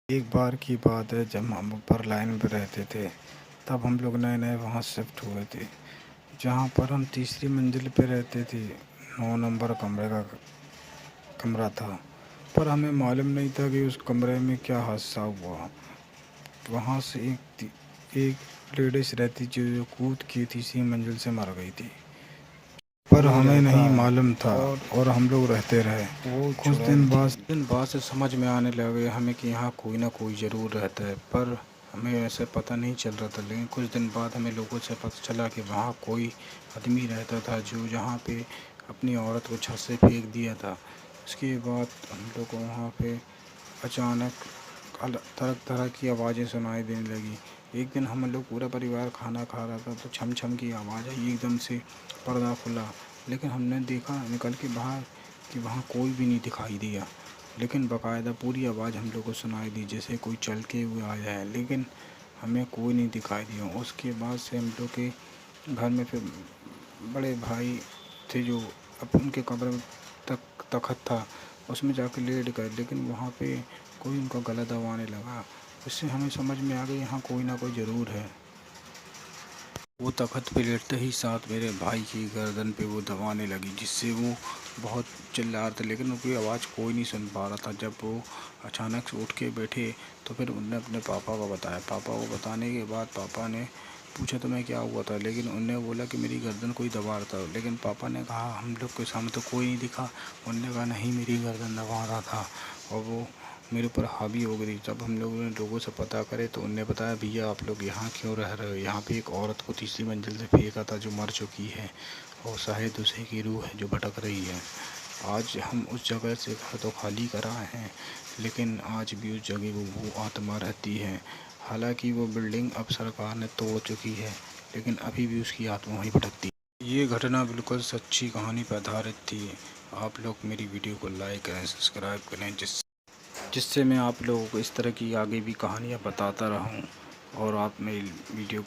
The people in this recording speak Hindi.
एक बार की बात है, जब हम ऊपर लाइन पे रहते थे, तब हम लोग नए-नए वहाँ शिफ्ट हुए थे, जहाँ पर हम तीसरी मंजिल पे रहते थे। 9 नंबर कमरे का कमरा था, पर हमें मालूम नहीं था कि उस कमरे में क्या हादसा हुआ। वहाँ से एक लेडीज़ रहती जो कूद के तीसरी मंजिल से मर गई थी, पर हमें नहीं मालूम था और हम लोग रहते रहे। कुछ दिन बाद से समझ में आने लगे हमें कि यहाँ कोई ना कोई ज़रूर रहता है, पर हमें ऐसे पता नहीं चल रहा था। लेकिन कुछ दिन बाद हमें लोगों से पता चला कि वहाँ कोई आदमी रहता था जो जहाँ पे अपनी औरत को छत से फेंक दिया था। उसके बाद हम लोग को वहाँ पे अचानक तरह तरह की आवाज़ें सुनाई देने लगी। एक दिन हम लोग पूरा परिवार खाना खा रहा था, तो छम छम की आवाज़ आई, एकदम से पर्दा खुला। लेकिन हमने देखा निकल के बाहर कि वहाँ कोई भी नहीं दिखाई दिया, लेकिन बाकायदा पूरी आवाज़ हम लोग को सुनाई दी जैसे कोई चल के हुए आया है, लेकिन हमें कोई नहीं दिखाई दिया। उसके बाद से हम लोग के घर में फिर बड़े भाई थे जो अब उनके कब्र में तख़्त था, उसमें जाके लेट गए, लेकिन वहाँ पे कोई उनका गला दबाने लगा। उससे हमें समझ में आ गया यहाँ कोई ना कोई ज़रूर है। वो तख़्त पे लेटते ही साथ मेरे भाई की गर्दन पे वो दबाने लगी, जिससे वो बहुत चिल्ला रहे थे, लेकिन उनकी आवाज़ कोई नहीं सुन पा रहा था। जब वो अचानक से उठ के बैठे तो फिर उनने अपने पापा को बताया। पापा को बताने के बाद पापा ने पूछा तुम्हें क्या हुआ था, लेकिन उनने बोला कि मेरी गर्दन कोई दबा रहा था। लेकिन पापा ने कहा हम लोग के सामने तो कोई नहीं दिखा। उनने कहा नहीं, मेरी गर्दन दबा रहा था और वो मेरे ऊपर हावी हो गई। जब हम लोगों ने लोगों से पता करे तो उनने बताया भैया आप लोग यहाँ क्यों रह रहे हो, यहाँ पे एक औरत को तीसरी मंजिल से फेंका था जो मर चुकी है और शायद उसी की रूह है जो भटक रही है। आज हम उस जगह से घर तो खाली कराए हैं, लेकिन आज भी उस जगह वो आत्मा रहती है। हालांकि वो बिल्डिंग अब सरकार ने तोड़ चुकी है, लेकिन अभी भी उसकी आत्मा वहीं भटकती है। ये घटना बिल्कुल सच्ची कहानी पर आधारित थी। आप लोग मेरी वीडियो को लाइक करें, सब्सक्राइब करें, जिससे मैं आप लोगों को इस तरह की आगे भी कहानियाँ बताता रहूं और आप मेरी वीडियो